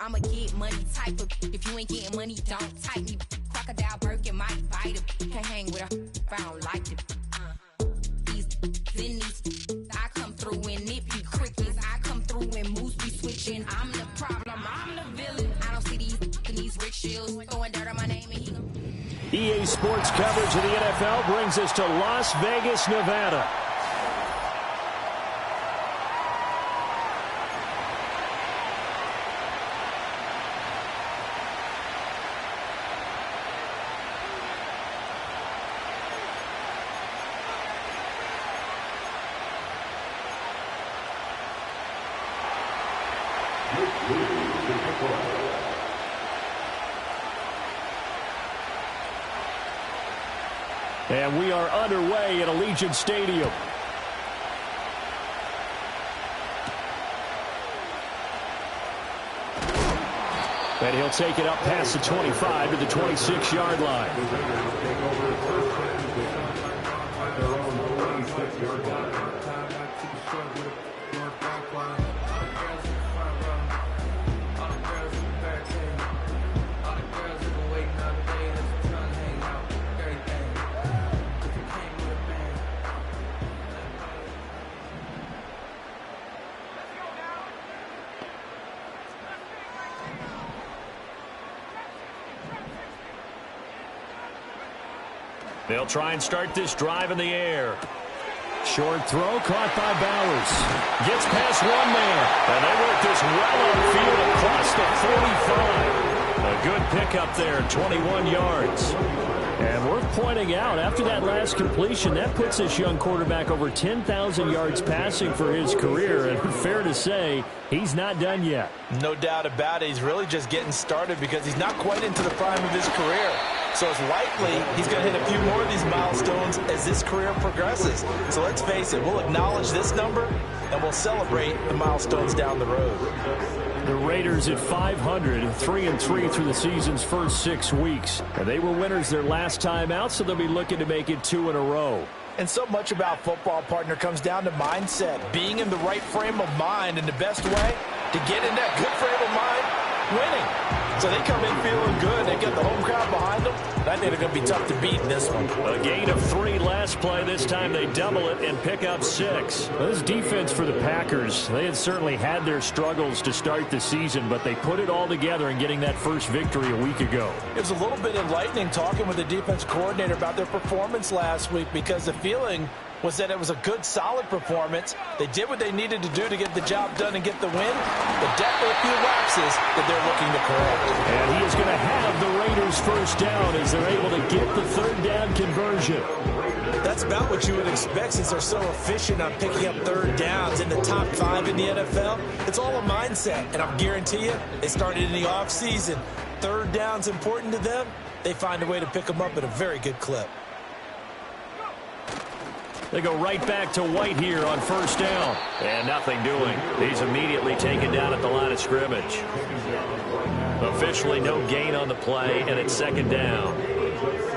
I'ma get money type of. If you ain't getting money, don't type me. Crocodile Birkin might bite him. Can't hang with her if I don't like it. These in these. I come through and nip be crickets. I come through and moose be switching. I'm the problem. I'm the villain. I don't see these rich shields throwing dirt on my name and he. EA Sports coverage of the NFL brings us to Las Vegas, Nevada. And we are underway at Allegiant Stadium. And he'll take it up past the 25 to the 26-yard line. They'll try and start this drive in the air. Short throw caught by Bowers. Gets past one man. And they work this well upfield across the 45. A good pickup there, 21 yards. And worth pointing out, after that last completion, that puts this young quarterback over 10,000 yards passing for his career. And fair to say, he's not done yet. No doubt about it. He's really just getting started because he's not quite into the prime of his career. So it's likely he's going to hit a few more of these milestones as this career progresses. So let's face it, we'll acknowledge this number and we'll celebrate the milestones down the road. The Raiders at 500, 3-3 through the season's first 6 weeks. And they were winners their last time out, so they'll be looking to make it 2 in a row. And so much about football, partner, comes down to mindset. Being in the right frame of mind, and the best way to get in that good frame of mind, winning. So they come in feeling good. They get the home crowd behind them. I think they're going to be tough to beat in this one. A gain of 3 last play. This time they double it and pick up 6. Well, this defense for the Packers, they had certainly had their struggles to start the season, but they put it all together in getting that first victory a week ago. It was a little bit enlightening talking with the defense coordinator about their performance last week because the feeling was that it was a good, solid performance. They did what they needed to do to get the job done and get the win, but definitely a few lapses that they're looking to correct. And he is going to have the Raiders first down as they're able to get the third down conversion. That's about what you would expect since they're so efficient on picking up third downs in the top 5 in the NFL. It's all a mindset, and I'll guarantee you, they started in the offseason. Third down's important to them. They find a way to pick them up at a very good clip. They go right back to White here on first down. And nothing doing. He's immediately taken down at the line of scrimmage. Officially no gain on the play, and it's second down.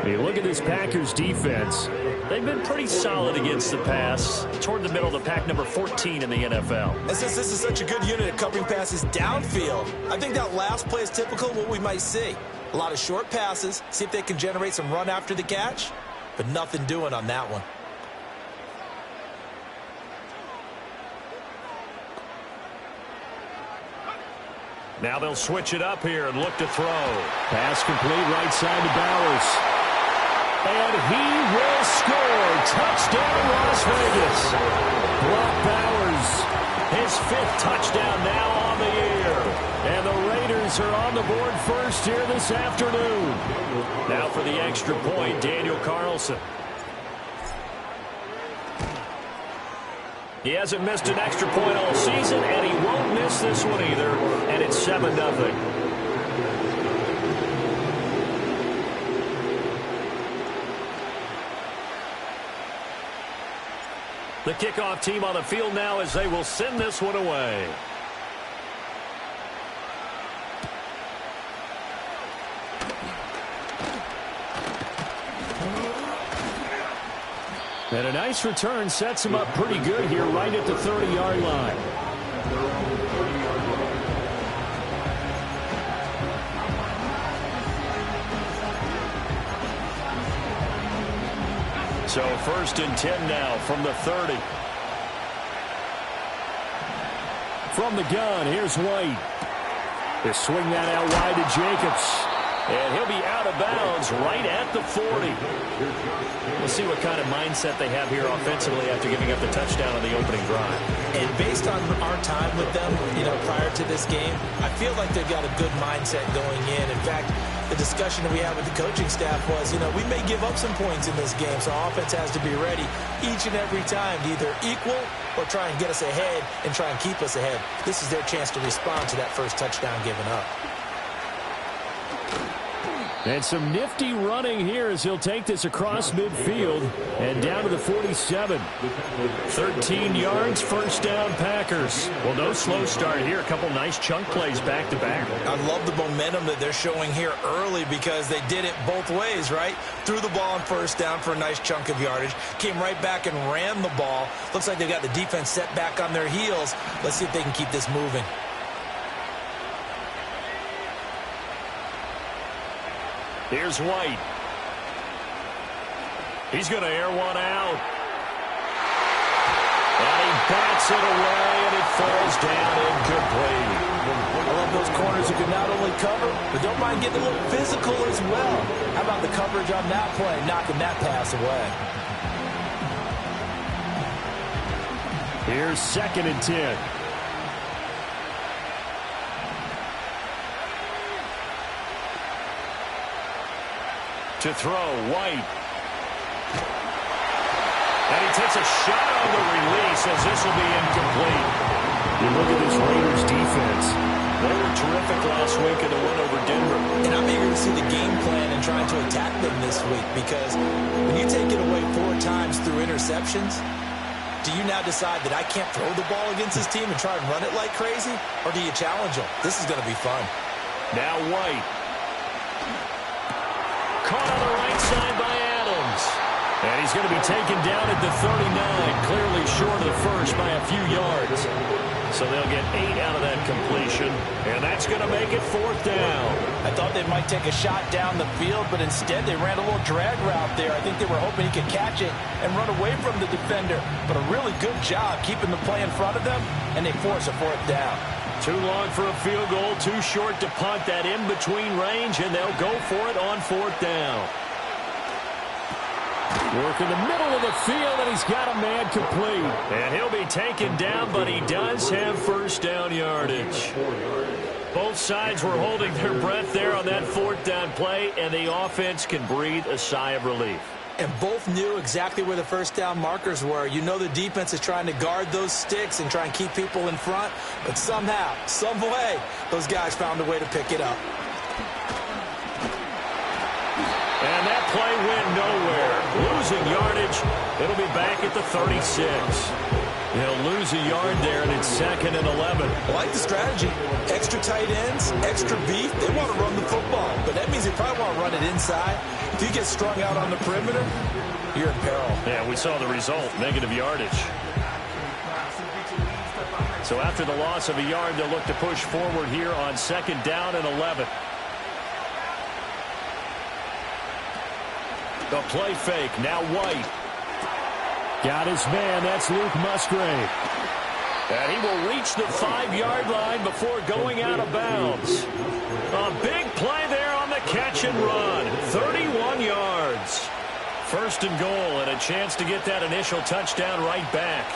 You look at this Packers defense. They've been pretty solid against the pass. Toward the middle of the pack, number 14 in the NFL. And since this is such a good unit at covering passes downfield, I think that last play is typical of what we might see. A lot of short passes, see if they can generate some run after the catch, but nothing doing on that one. Now they'll switch it up here and look to throw. Pass complete right side to Bowers. And he will score. Touchdown, Las Vegas. Brock Bowers, his 5th touchdown now on the year. And the Raiders are on the board first here this afternoon. Now for the extra point, Daniel Carlson. He hasn't missed an extra point all season, and he won't miss this one either. And it's 7-0. The kickoff team on the field now as they will send this one away. And a nice return sets him up pretty good here right at the 30-yard line. So 1st and 10 now from the 30. From the gun, here's White. They swing that out wide to Jacobs. And he'll be out of bounds right at the 40. We'll see what kind of mindset they have here offensively after giving up the touchdown on the opening drive. And based on our time with them, prior to this game, I feel like they've got a good mindset going in. In fact, the discussion that we had with the coaching staff was, we may give up some points in this game, so our offense has to be ready each and every time to either equal or try and get us ahead and try and keep us ahead. This is their chance to respond to that first touchdown given up. And some nifty running here as he'll take this across midfield and down to the 47. 13 yards, 1st down Packers. Well, no slow start here. A couple nice chunk plays back to back. I love the momentum that they're showing here early because they did it both ways, right? Threw the ball on 1st down for a nice chunk of yardage. Came right back and ran the ball. Looks like they've got the defense set back on their heels. Let's see if they can keep this moving. Here's White. He's going to air one out. And he bats it away, and it falls down incomplete. I love those corners who can not only cover, but don't mind getting a little physical as well. How about the coverage on that play, knocking that pass away? Here's 2nd and 10. To throw, White. And he takes a shot on the release as this will be incomplete. You look at this Raiders defense. They were terrific last week in the win over Denver. And I'm eager to see the game plan and trying to attack them this week because when you take it away 4 times through interceptions, do you now decide that I can't throw the ball against this team and try and run it like crazy? Or do you challenge them? This is going to be fun. Now White. Caught on the right side by Adams. And he's going to be taken down at the 39, clearly short of the first by a few yards. So they'll get 8 out of that completion, and that's going to make it 4th down. I thought they might take a shot down the field, but instead they ran a little drag route there. I think they were hoping he could catch it and run away from the defender. But a really good job keeping the play in front of them, and they force a 4th down. Too long for a field goal, too short to punt that in-between range, and they'll go for it on 4th down. Work in the middle of the field, and he's got a man complete. And he'll be taken down, but he does have 1st down yardage. Both sides were holding their breath there on that 4th down play, and the offense can breathe a sigh of relief. And both knew exactly where the 1st down markers were. You know the defense is trying to guard those sticks and try and keep people in front, but somehow, some way, those guys found a way to pick it up. And that play went nowhere. Losing yardage. It'll be back at the 36. They'll lose a yard there, and it's 2nd and 11. I like the strategy. Extra tight ends, extra beef. They want to run the football, but that means they probably want to run it inside. If you get strung out on the perimeter, you're in peril. Yeah, we saw the result, negative yardage. So after the loss of a yard, they'll look to push forward here on 2nd down and 11. The play fake, now White. Got his man, that's Luke Musgrave. And he will reach the 5-yard line before going out of bounds. A big play there on the catch and run. 31 yards. 1st and goal, and a chance to get that initial touchdown right back.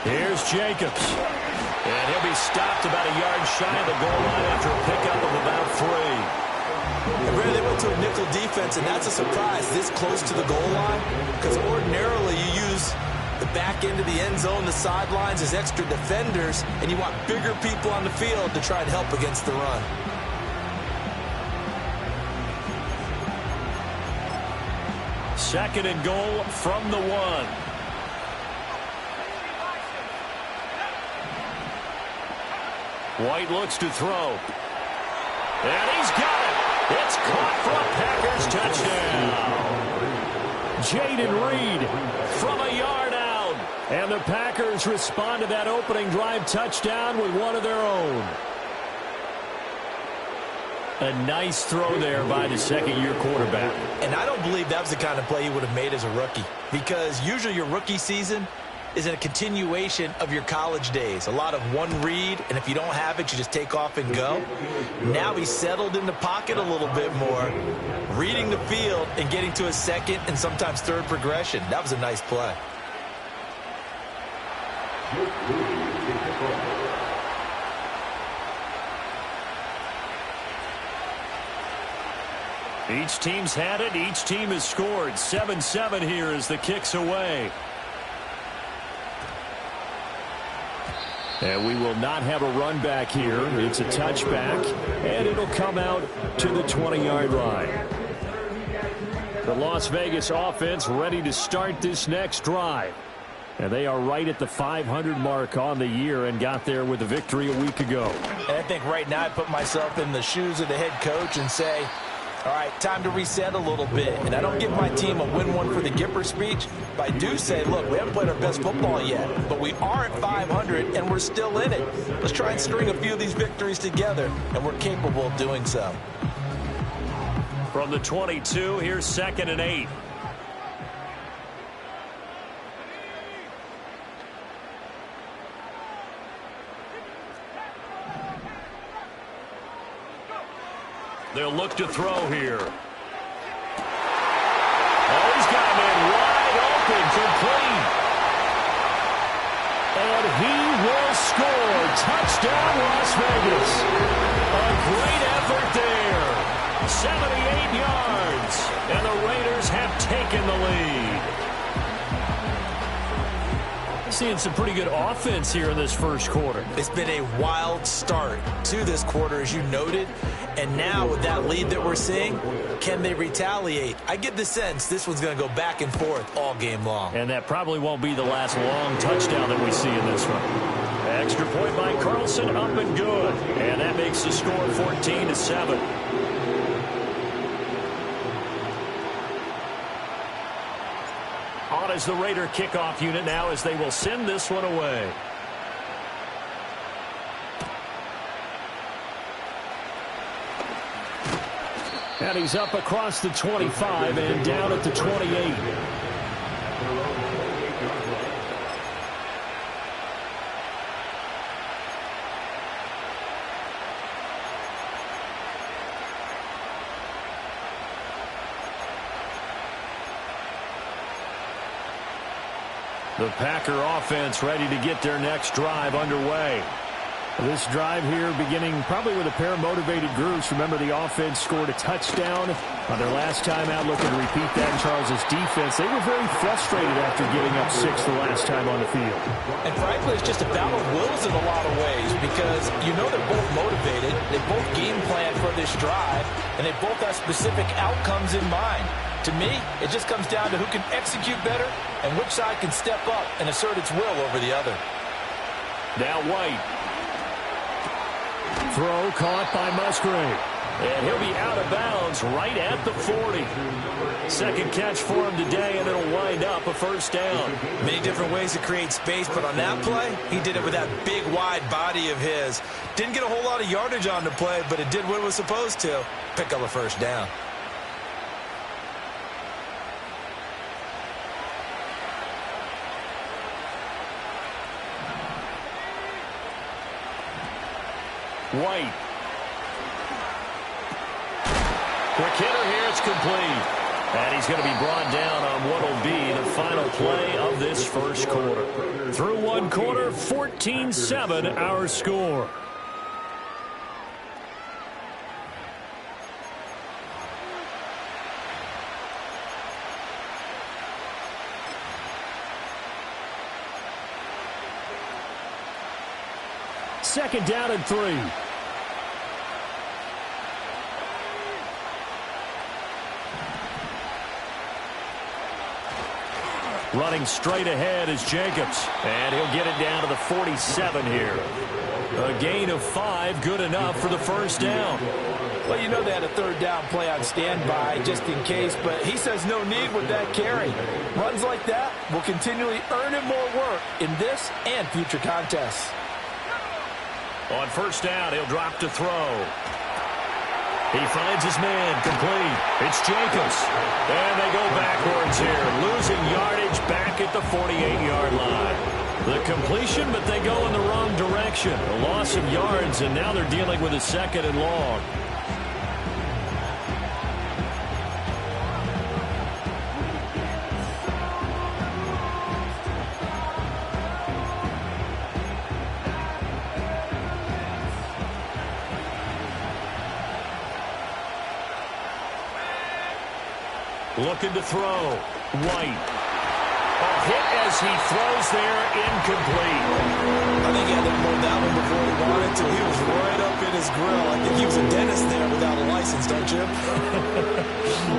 Here's Jacobs. And he'll be stopped about a yard shy of the goal line after a pickup of about 3. And Brandon, they went to a nickel defense, and that's a surprise this close to the goal line because ordinarily you use the back end of the end zone, the sidelines as extra defenders, and you want bigger people on the field to try and help against the run. Second and goal from the 1. White looks to throw. And he's got it. It's caught for a Packers touchdown. Jaden Reed from a yard out. And the Packers respond to that opening drive touchdown with one of their own. A nice throw there by the second-year quarterback. And I don't believe that was the kind of play he would have made as a rookie, because usually your rookie season is a continuation of your college days. A lot of one read, and if you don't have it, you just take off and go. Now he's settled in the pocket a little bit more, reading the field and getting to a second and sometimes third progression. That was a nice play. Each team's had it. Each team has scored. 7-7 here as the kick's away. And we will not have a run back here. It's a touchback, and it'll come out to the 20-yard line. The Las Vegas offense ready to start this next drive. And they are right at the 500 mark on the year and got there with a victory a week ago. And I think right now I put myself in the shoes of the head coach and say, all right, time to reset a little bit. And I don't give my team a win one for the Gipper speech, but I do say, look, we haven't played our best football yet, but we are at 500 and we're still in it. Let's try and string a few of these victories together, and we're capable of doing so. From the 22, here's 2nd and 8. They'll look to throw here. Oh, he's got a man wide open, complete. And he will score. Touchdown, Las Vegas. A great effort there. 78 yards. And the Raiders have taken the lead. Seeing some pretty good offense here in this first quarter. It's been a wild start to this quarter, as you noted. And now with that lead that we're seeing, can they retaliate? I get the sense this one's going to go back and forth all game long. And that probably won't be the last long touchdown that we see in this one. Extra point by Carlson, up and good. And that makes the score 14-7. On as the Raider kickoff unit now as they will send this one away. And he's up across the 25 and down at the 28. The Packer offense ready to get their next drive underway. This drive here beginning probably with a pair of motivated groups. Remember, the offense scored a touchdown on their last time out. Looking to repeat that in Charles' defense. They were very frustrated after giving up 6 the last time on the field. And frankly, it's just a battle of wills in a lot of ways, because you know they're both motivated. They both game plan for this drive, and they both have specific outcomes in mind. To me, it just comes down to who can execute better and which side can step up and assert its will over the other. Now White. Throw caught by Musgrave. And he'll be out of bounds right at the 40. Second catch for him today, and it'll wind up a first down. Many different ways to create space, but on that play, he did it with that big, wide body of his. Didn't get a whole lot of yardage on the play, but it did what it was supposed to. Pick up a first down. White. Quick hitter here, it's complete. And he's going to be brought down on what will be the final play of this first quarter. Through one quarter, 14-7 our score. Second down and 3. Running straight ahead is Jacobs. And he'll get it down to the 47 here. A gain of 5, good enough for the first down. Well, you know they had a third down play on standby just in case, but he says no need with that carry. Runs like that will continually earn him more work in this and future contests. On first down, he'll drop to throw. He finds his man, complete. It's Jacobs. And they go backwards here, losing yardage back at the 48-yard line. The completion, but they go in the wrong direction. A loss of yards, and now they're dealing with a 2nd and long. Looking to throw. White. A hit as he throws there, incomplete. I think he had to blow that one before he wanted to. He was right up in his grill. I think he was a dentist there without a license, don't you?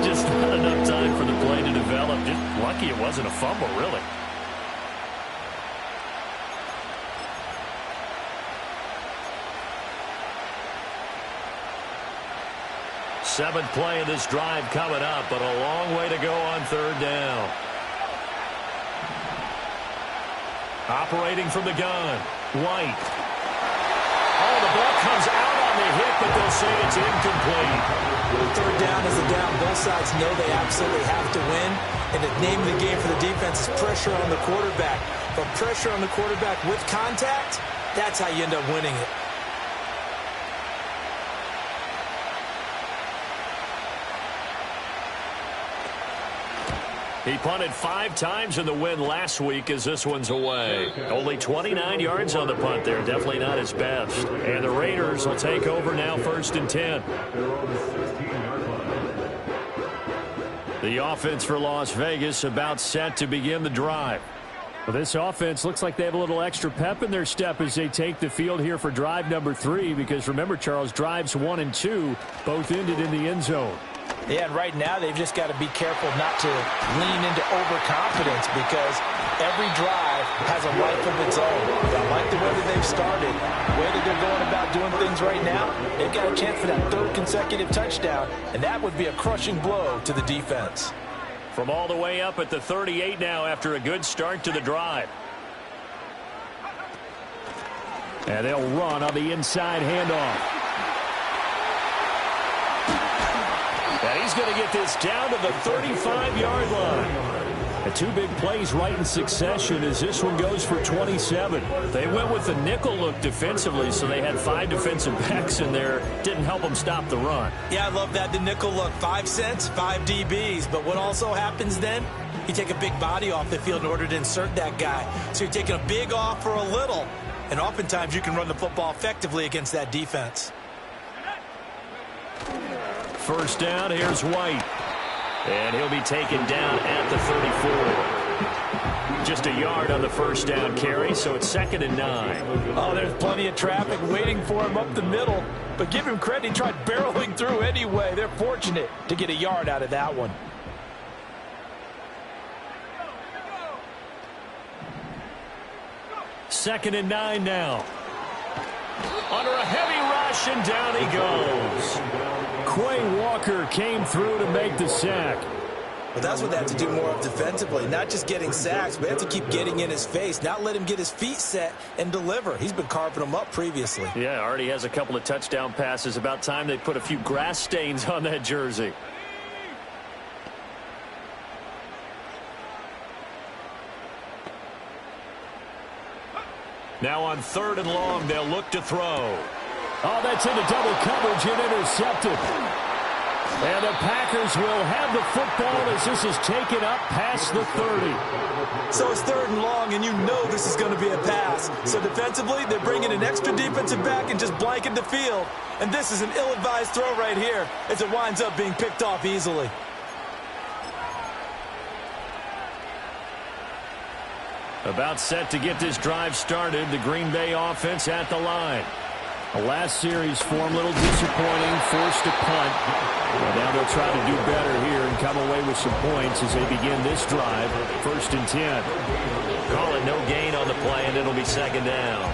Just not enough time for the play to develop. Just lucky it wasn't a fumble, really. Seventh play of this drive coming up, but a long way to go on 3rd down. Operating from the gun, White. Oh, the ball comes out on the hit, but they'll say it's incomplete. 3rd down is a down. Both sides know they absolutely have to win, and the name of the game for the defense is pressure on the quarterback. But pressure on the quarterback with contact, that's how you end up winning it. He punted 5 times in the win last week as this one's away. Only 29 yards on the punt there. Definitely not his best. And the Raiders will take over now 1st and 10. The offense for Las Vegas about set to begin the drive. Well, this offense looks like they have a little extra pep in their step as they take the field here for drive number 3. Because remember, Charles, drives 1 and 2 both ended in the end zone. Yeah, and right now they've just got to be careful not to lean into overconfidence because every drive has a life of its own. I like the way that they've started, the way that they're going about doing things right now. They've got a chance for that 3rd consecutive touchdown, and that would be a crushing blow to the defense. From all the way up at the 38 now after a good start to the drive. And they'll run on the inside handoff. And he's going to get this down to the 35-yard line. And 2 big plays right in succession as this one goes for 27. They went with the nickel look defensively, so they had 5 defensive backs in there. Didn't help them stop the run. Yeah, I love that. The nickel look, 5 cents, 5 DBs. But what also happens then? You take a big body off the field in order to insert that guy. So you're taking a big off for a little. And oftentimes you can run the football effectively against that defense. 1st down, here's White. And he'll be taken down at the 34. Just a yard on the 1st down carry, so it's 2nd and 9. Oh, there's plenty of traffic waiting for him up the middle. But give him credit, he tried barreling through anyway. They're fortunate to get a yard out of that one. Second and 9 now. Under a heavy rush, and down he goes. Quay Walker came through to make the sack. But that's what they have to do more of defensively, not just getting sacks, but they have to keep getting in his face, not let him get his feet set and deliver. He's been carving them up previously. Yeah, already has a couple of touchdown passes. About time they put a few grass stains on that jersey. Now on 3rd and long, they'll look to throw. Oh, that's into double coverage and intercepted. And the Packers will have the football as this is taken up past the 30. So it's 3rd and long, and you know this is going to be a pass. So defensively, they're bringing an extra defensive back and just blanket the field. And this is an ill-advised throw right here as it winds up being picked off easily. About set to get this drive started, the Green Bay offense at the line. The last series form a little disappointing, forced to punt. Well, now they'll try to do better here and come away with some points as they begin this drive. 1st and 10. Call it no gain on the play, and it'll be 2nd down.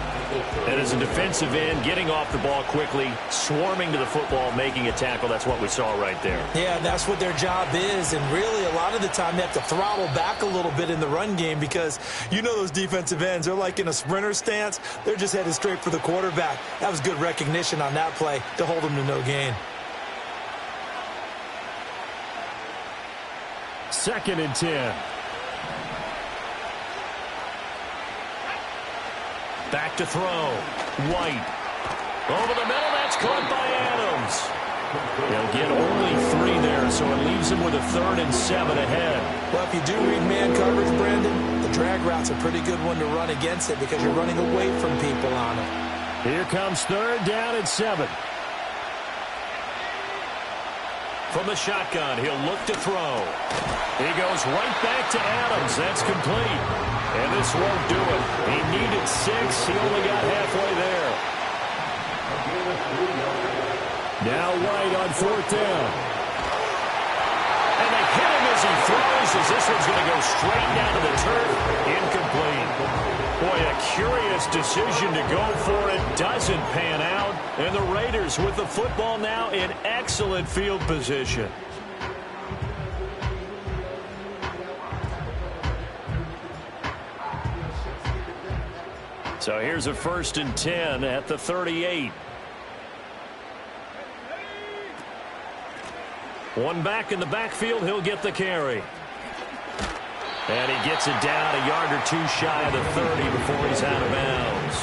And as a defensive end, getting off the ball quickly, swarming to the football, making a tackle, that's what we saw right there. Yeah, that's what their job is, and really a lot of the time they have to throttle back a little bit in the run game because you know those defensive ends, they're like in a sprinter stance. They're just headed straight for the quarterback. That was good recognition on that play to hold them to no gain. 2nd and 10. Back to throw. White. Over the middle, that's caught by Adams. He'll get only 3 there, so it leaves him with a 3rd and 7 ahead. Well, if you do read man coverage, Brandon, the drag route's a pretty good one to run against it because you're running away from people on it. Here comes 3rd down and 7. From the shotgun, he'll look to throw. He goes right back to Adams. That's complete. And this won't do it. He needed 6. He only got halfway there. Now White on 4th down. And they hit him as he throws, as this one's going to go straight down to the turf. Incomplete. Boy, a curious decision to go for it. Doesn't pan out. And the Raiders with the football now in excellent field position. So here's a 1st and 10 at the 38. One back in the backfield, he'll get the carry. And he gets it down a yard or 2 shy of the 30 before he's out of bounds.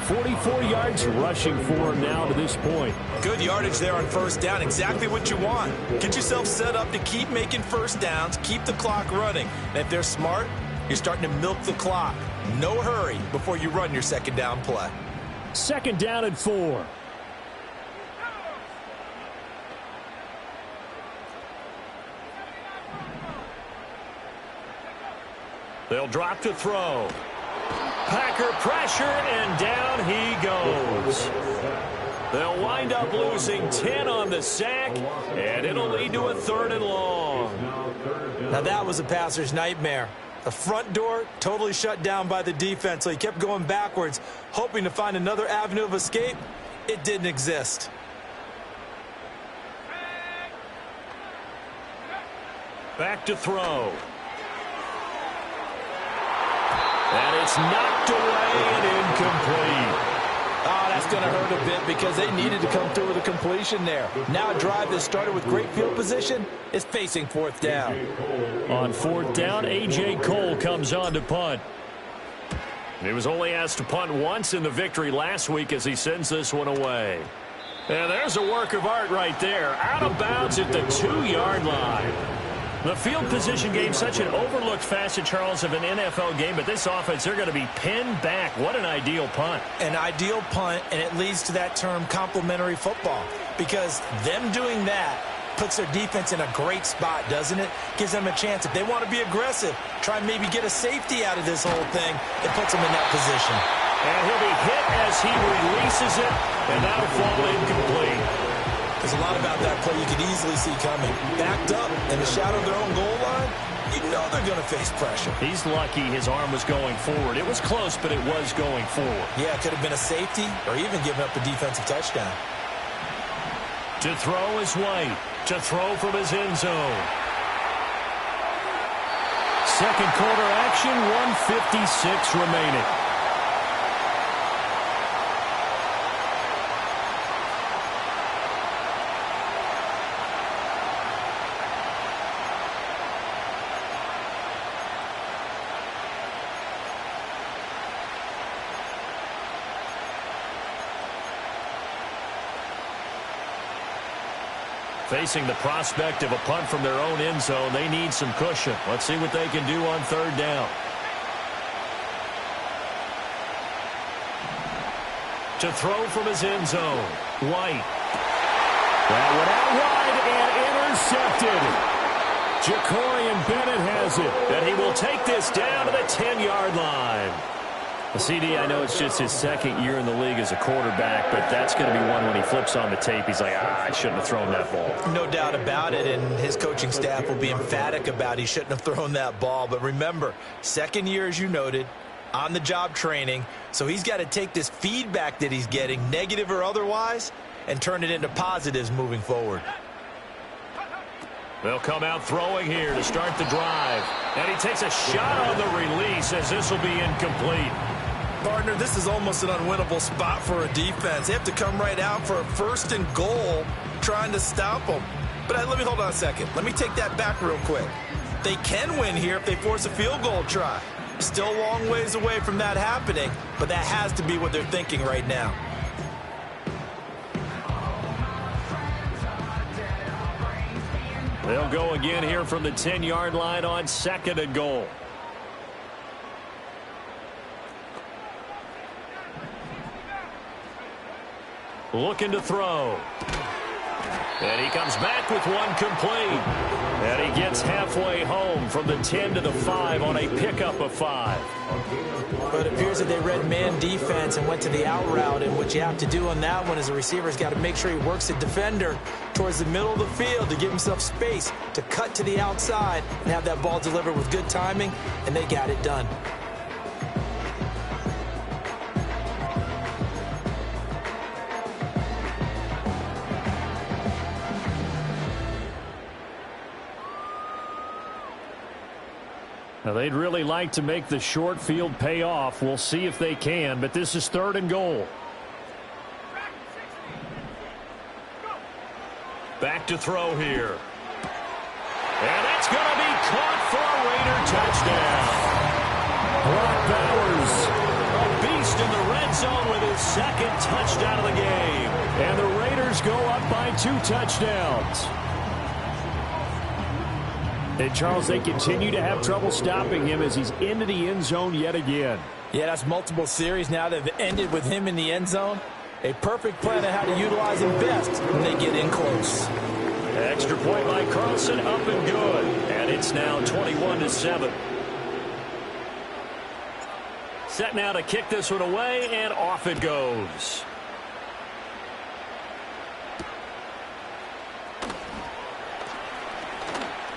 44 yards rushing for him now to this point. Good yardage there on 1st down. Exactly what you want. Get yourself set up to keep making 1st downs, keep the clock running. And if they're smart, you're starting to milk the clock. No hurry before you run your 2nd down play. 2nd down and 4. They'll drop to throw. Packer pressure, and down he goes. They'll wind up losing 10 on the sack, and it'll lead to a 3rd and long. Now that was a passer's nightmare. The front door totally shut down by the defense, so he kept going backwards, hoping to find another avenue of escape. It didn't exist. Back to throw. And it's knocked away and incomplete. Oh, that's going to hurt a bit because they needed to come through with a completion there. Now a drive that started with great field position is facing 4th down. On 4th down, A.J. Cole comes on to punt. He was only asked to punt once in the victory last week as he sends this one away. And there's a work of art right there. Out of bounds at the 2-yard line. The field position game, such an overlooked facet, Charles, of an NFL game, but this offense, they're going to be pinned back. What an ideal punt. An ideal punt, and it leads to that term complementary football, because them doing that puts their defense in a great spot, doesn't it? Gives them a chance. If they want to be aggressive, try and maybe get a safety out of this whole thing, it puts them in that position. And he'll be hit as he releases it, and that'll fall incomplete. There's a lot about that play you could easily see coming. Backed up in the shadow of their own goal line, you know they're going to face pressure. He's lucky his arm was going forward. It was close, but it was going forward. Yeah, it could have been a safety or even given up a defensive touchdown. To throw is White. To throw from his end zone. 2nd quarter action, 1:56 remaining. Facing the prospect of a punt from their own end zone, they need some cushion. Let's see what they can do on 3rd down. To throw from his end zone, White. That went out wide and intercepted. Jacorian Bennett has it, and he will take this down to the 10-yard line. Well, CD, I know it's just his 2nd year in the league as a quarterback, but that's going to be one when he flips on the tape. He's like, I shouldn't have thrown that ball. No doubt about it, and his coaching staff will be emphatic about he shouldn't have thrown that ball. But remember, 2nd year, as you noted, on-the-job training, so he's got to take this feedback that he's getting, negative or otherwise, and turn it into positives moving forward. They'll come out throwing here to start the drive. And he takes a shot on the release as this will be incomplete. Partner, this is almost an unwinnable spot for a defense. They have to come right out for a 1st and goal trying to stop them. But let me hold on a second. Let me take that back real quick. They can win here if they force a field goal try. Still a long ways away from that happening, but that has to be what they're thinking right now. They'll go again here from the 10-yard line on 2nd and goal. Looking to throw. And he comes back with one complete. And he gets halfway home from the 10 to the 5 on a pickup of 5. But it appears that they read man defense and went to the out route. And what you have to do on that one is the receiver's got to make sure he works the defender towards the middle of the field to give himself space to cut to the outside and have that ball delivered with good timing. And they got it done. Now, they'd really like to make the short field pay off. We'll see if they can, but this is 3rd and goal. Back to throw here. And it's going to be caught for a Raider touchdown. Brock Bowers, a beast in the red zone with his 2nd touchdown of the game. And the Raiders go up by 2 touchdowns. And, Charles, they continue to have trouble stopping him as he's into the end zone yet again. Yeah, that's multiple series now that have ended with him in the end zone. A perfect plan on how to utilize him best when they get in close. Extra point by Carlson, up and good. And it's now 21-7. Set now to kick this one away, and off it goes.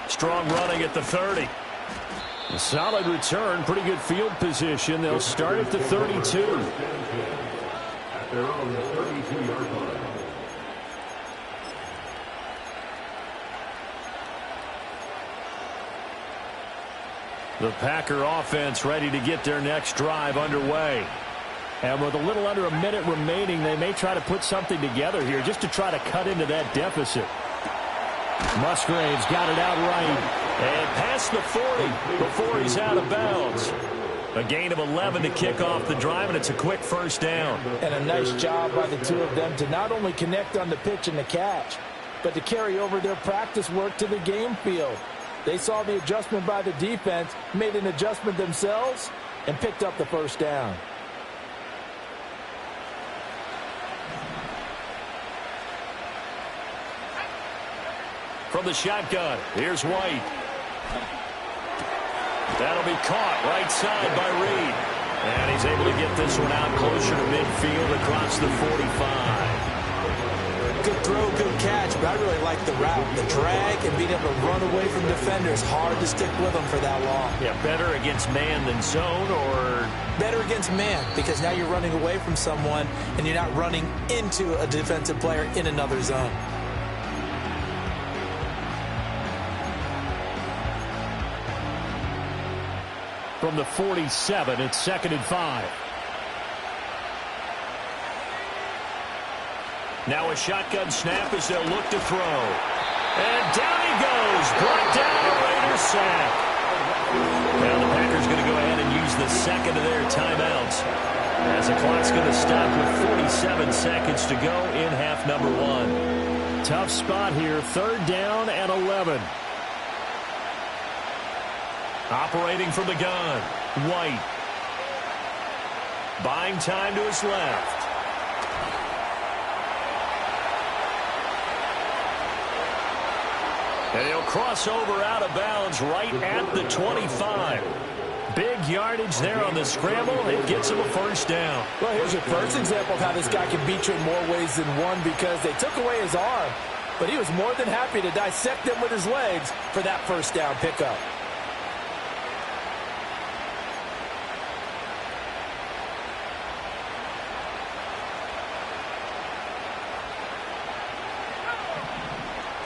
Strong running at the 30. A solid return, pretty good field position. They'll start at the 32. They're on the 32-yard line. The Packer offense ready to get their next drive underway. And with a little under a minute remaining, they may try to put something together here just to try to cut into that deficit. Musgrave's got it out right. And past the 40 before he's out of bounds. A gain of 11 to kick off the drive, and it's a quick first down. And a nice job by the two of them to not only connect on the pitch and the catch, but to carry over their practice work to the game field. They saw the adjustment by the defense, made an adjustment themselves, and picked up the first down. From the shotgun, here's White. That'll be caught right side by Reed. And he's able to get this one out closer to midfield across the 45. Good throw, good catch, but I really like the route. The drag and being able to run away from defenders. Hard to stick with them for that long. Yeah, better against man than zone, or? Better against man, because now you're running away from someone and you're not running into a defensive player in another zone. From the 47, it's 2nd and 5. Now a shotgun snap as they'll look to throw. And down he goes. Brought down, a Raiders sack. Now the Packers going to go ahead and use the 2nd of their timeouts, as the clock's going to stop with 47 seconds to go in half number 1. Tough spot here. 3rd down and 11. Operating from the gun, White. Buying time to his left. And he'll cross over out of bounds right at the 25. Big yardage there on the scramble. It gets him a first down. Well, here's your first example of how this guy can beat you in more ways than one, because they took away his arm, but he was more than happy to dissect them with his legs for that first down pickup.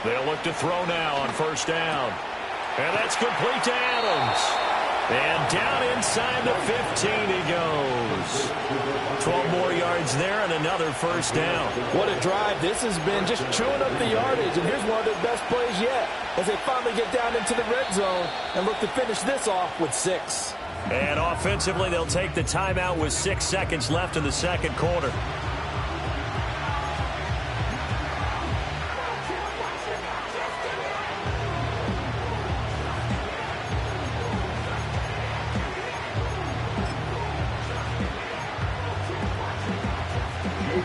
They'll look to throw now on first down. And that's complete to Adams. And down inside the 15 he goes. 12 more yards there and another first down. What a drive this has been, just chewing up the yardage. And here's one of their best plays yet as they finally get down into the red zone and look to finish this off with 6. And offensively, they'll take the timeout with 6 seconds left in the second quarter.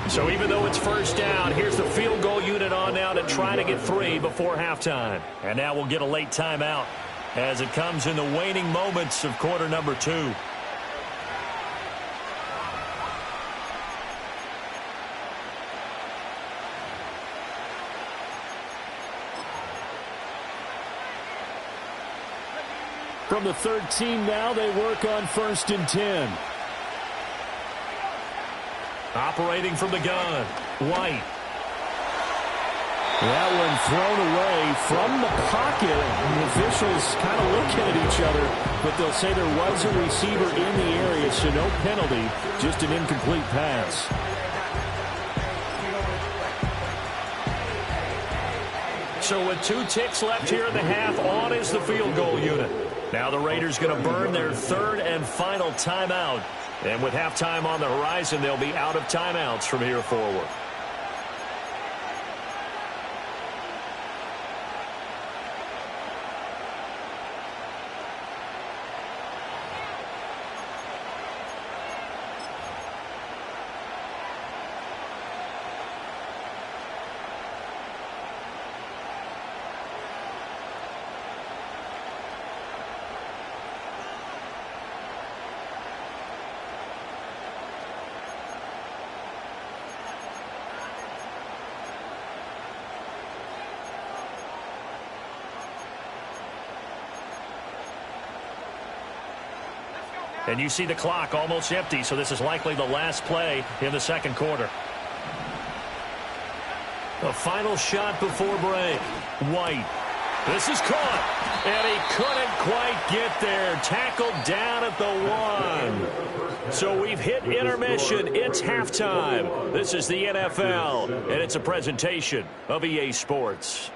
So even though it's first down, here's the field goal unit on now to try to get 3 before halftime. And now we'll get a late timeout as it comes in the waning moments of quarter number 2. From the 13 now, they work on 1st and 10. Operating from the gun, White. That one thrown away from the pocket. The officials kind of looking at each other, but they'll say there was a receiver in the area, so no penalty, just an incomplete pass. So with 2 ticks left here in the half, on is the field goal unit. Now the Raiders going to burn their 3rd and final timeout. And with halftime on the horizon, they'll be out of timeouts from here forward. And you see the clock almost empty, so this is likely the last play in the second quarter. The final shot before break. White. This is caught. And he couldn't quite get there. Tackled down at the 1. So we've hit intermission. It's halftime. This is the NFL, and it's a presentation of EA Sports.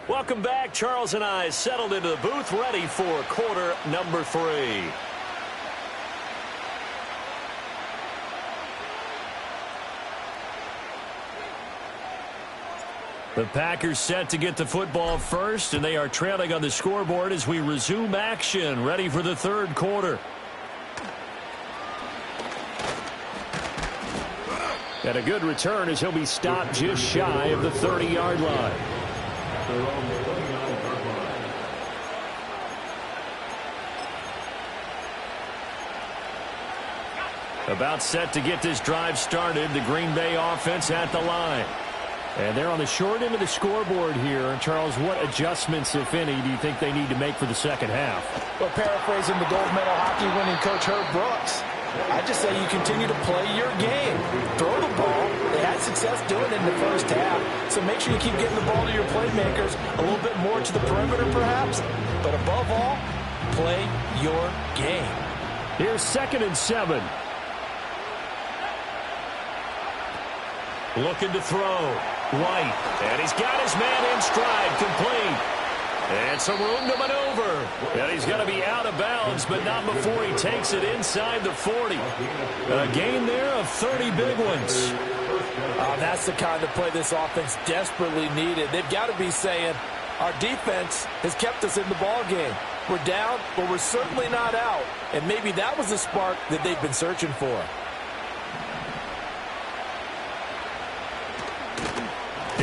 Welcome back. Charles and I settled into the booth, ready for quarter number 3. The Packers set to get the football first, and they are trailing on the scoreboard as we resume action, ready for the third quarter. And a good return as he'll be stopped just shy of the 30-yard line. About set to get this drive started, the Green Bay offense at the line. And they're on the short end of the scoreboard here. Charles, what adjustments, if any, do you think they need to make for the second half? Well, paraphrasing the gold medal hockey winning coach Herb Brooks, I just say you continue to play your game. Throw the ball. They had success doing it in the first half, so make sure you keep getting the ball to your playmakers, a little bit more to the perimeter perhaps, but above all, play your game. Here's 2nd and 7. Looking to throw. White. And he's got his man in stride, complete. And some room to maneuver. And he's going to be out of bounds, but not before he takes it inside the 40. A gain there of 30 big ones. That's the kind of play this offense desperately needed. They've got to be saying, our defense has kept us in the ball game. We're down, but we're certainly not out. And maybe that was the spark that they've been searching for.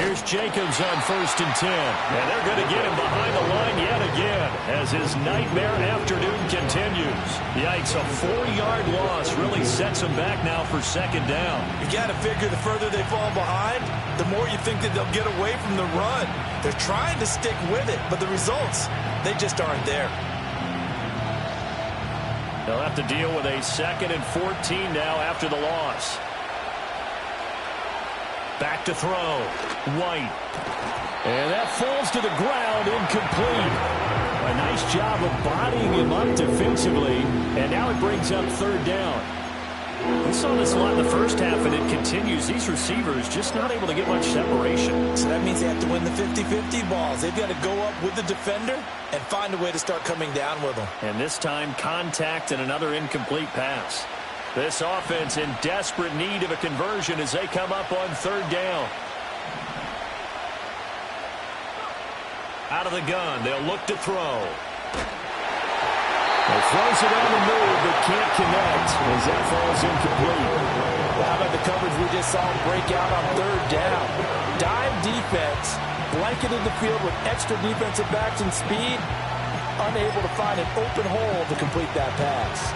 Here's here's Jacobs on 1st and 10. And they're going to get him behind the line yet again as his nightmare afternoon continues. Yikes, a 4-yard loss really sets him back now for 2nd down. You got to figure the further they fall behind, the more you think that they'll get away from the run. They're trying to stick with it, but the results, they just aren't there. They'll have to deal with a 2nd and 14 now after the loss. Back to throw. White. And that falls to the ground, incomplete. A nice job of bodying him up defensively. And now it brings up 3rd down. We saw this a lot in the first half, and it continues. These receivers just not able to get much separation. So that means they have to win the 50-50 balls. They've got to go up with the defender and find a way to start coming down with them. And this time, contact and another incomplete pass. This offense in desperate need of a conversion as they come up on 3rd down. Out of the gun, they'll look to throw. He throws it on the move, but can't connect as that falls incomplete. Well, how about the coverage we just saw him break out on 3rd down? Dime defense, blanketed the field with extra defensive backs and speed, unable to find an open hole to complete that pass.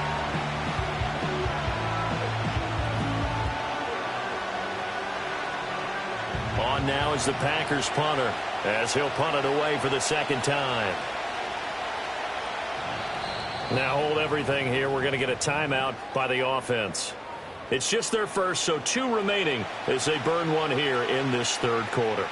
On now is the Packers punter as he'll punt it away for the 2nd time. Now hold everything here. We're going to get a timeout by the offense. It's just their first, so 2 remaining as they burn one here in this 3rd quarter.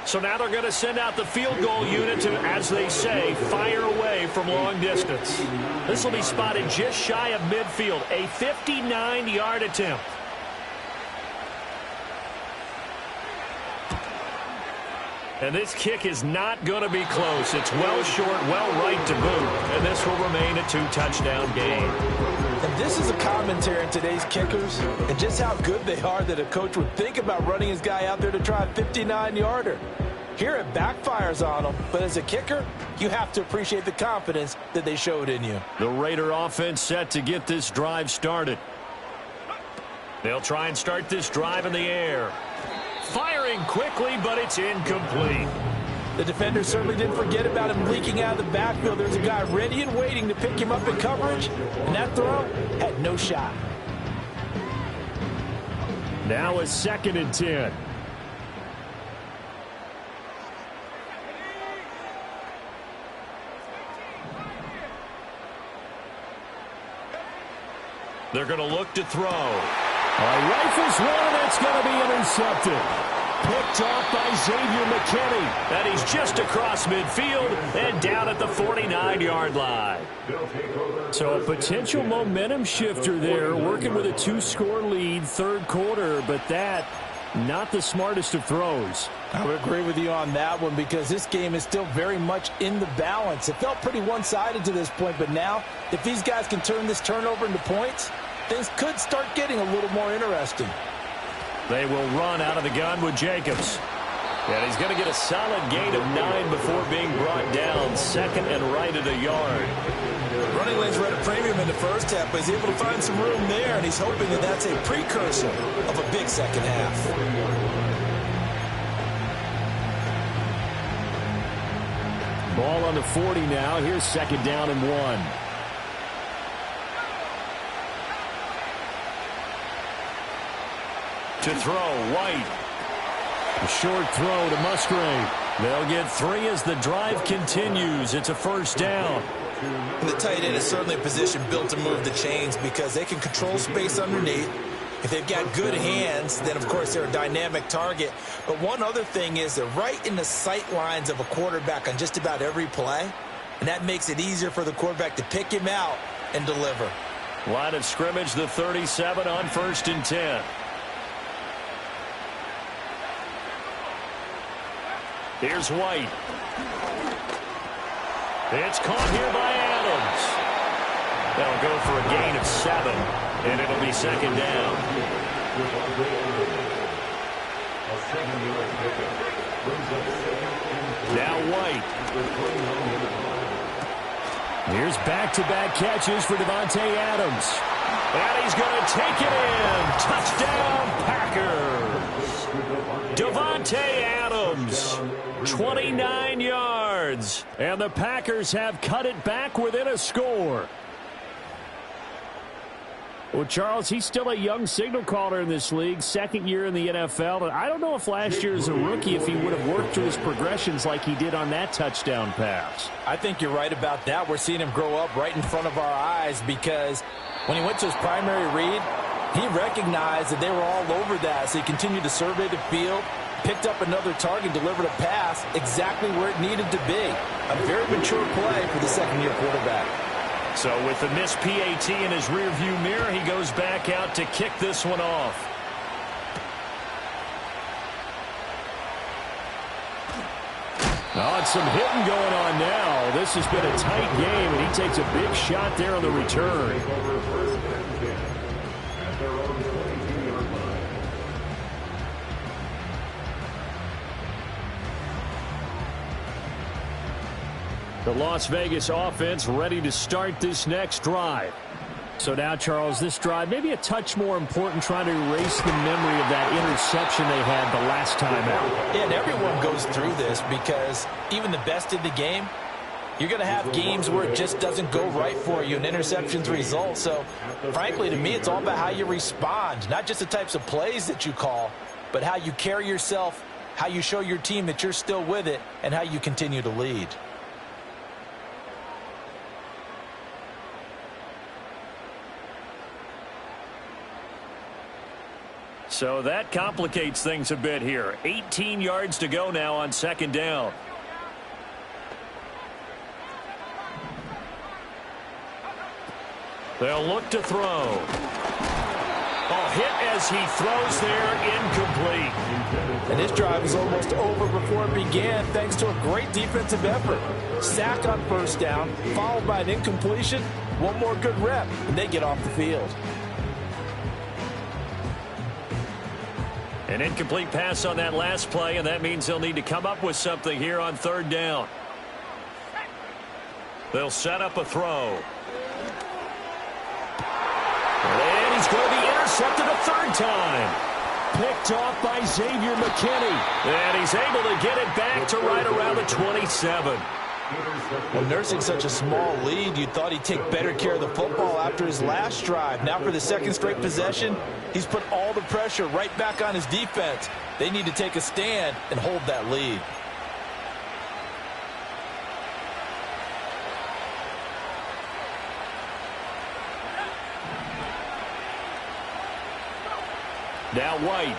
So now they're going to send out the field goal unit to, as they say, fire away from long distance. This will be spotted just shy of midfield, a 59-yard attempt. And this kick is not going to be close. It's well short, well right to boot, and this will remain a 2-touchdown game. And this is a commentary on today's kickers and just how good they are that a coach would think about running his guy out there to try a 59-yarder. Here it backfires on him, but as a kicker, you have to appreciate the confidence that they showed in you. The Raider offense set to get this drive started. They'll try and start this drive in the air. Firing quickly, but it's incomplete. The defender certainly didn't forget about him leaking out of the backfield. There's a guy ready and waiting to pick him up in coverage, and that throw had no shot. Now a 2nd and 10. They're going to look to throw. Rifles one, and it's going to be intercepted. Picked off by Xavier McKinney. And he's just across midfield and down at the 49-yard line. So a potential momentum shifter there, working with a 2-score lead, 3rd quarter, but that, not the smartest of throws. I would agree with you on that one because this game is still very much in the balance. It felt pretty one-sided to this point, but now if these guys can turn this turnover into points, things could start getting a little more interesting. They will run out of the gun with Jacobs. And he's going to get a solid gain of 9 before being brought down. 2nd and right at a yard. Running lanes were at a premium in the first half, but he's able to find some room there, and he's hoping that that's a precursor of a big second half. Ball on the 40 now. Here's 2nd down and 1. To throw, White. A short throw to Musgrave. They'll get 3 as the drive continues. It's a 1st down. And the tight end is certainly a position built to move the chains because they can control space underneath. If they've got good hands, then, of course, they're a dynamic target. But one other thing is they're right in the sight lines of a quarterback on just about every play, and that makes it easier for the quarterback to pick him out and deliver. Line of scrimmage, the 37 on 1st and 10. Here's White. It's caught here by Adams. They'll go for a gain of 7, and it'll be second down. Now White. Here's back-to-back catches for Davante Adams. And he's going to take it in. Touchdown, Packers. Davante Adams, 29 yards. And the Packers have cut it back within a score. Well, Charles, he's still a young signal caller in this league, second year in the NFL. And I don't know if last year as a rookie, if he would have worked through his progressions like he did on that touchdown pass. I think you're right about that. We're seeing him grow up right in front of our eyes because when he went to his primary read, he recognized that they were all over that. So he continued to survey the field, picked up another target, delivered a pass exactly where it needed to be. A very mature play for the second-year quarterback. So with the missed PAT in his rearview mirror, he goes back out to kick this one off. Oh, it's some hitting going on now. This has been a tight game, and he takes a big shot there on the return. The Las Vegas offense ready to start this next drive. So now, Charles, this drive maybe a touch more important, trying to erase the memory of that interception they had the last time out. Yeah, and everyone goes through this because even the best in the game, you're going to have games where it just doesn't go right for you, and interceptions result. So, frankly, to me, it's all about how you respond, not just the types of plays that you call, but how you carry yourself, how you show your team that you're still with it, and how you continue to lead. So that complicates things a bit here. 18 yards to go now on second down. They'll look to throw. Oh, hit as he throws there, incomplete. And this drive is almost over before it began thanks to a great defensive effort. Sack on first down, followed by an incompletion. One more good rep, and they get off the field. An incomplete pass on that last play, and that means they'll need to come up with something here on third down. They'll set up a throw. And he's going to be intercepted a third time. Picked off by Xavier McKinney. And he's able to get it back to right around the 27. Well, nursing such a small lead, you thought he'd take better care of the football after his last drive. Now for the second straight possession, he's put all the pressure right back on his defense. They need to take a stand and hold that lead. Now White.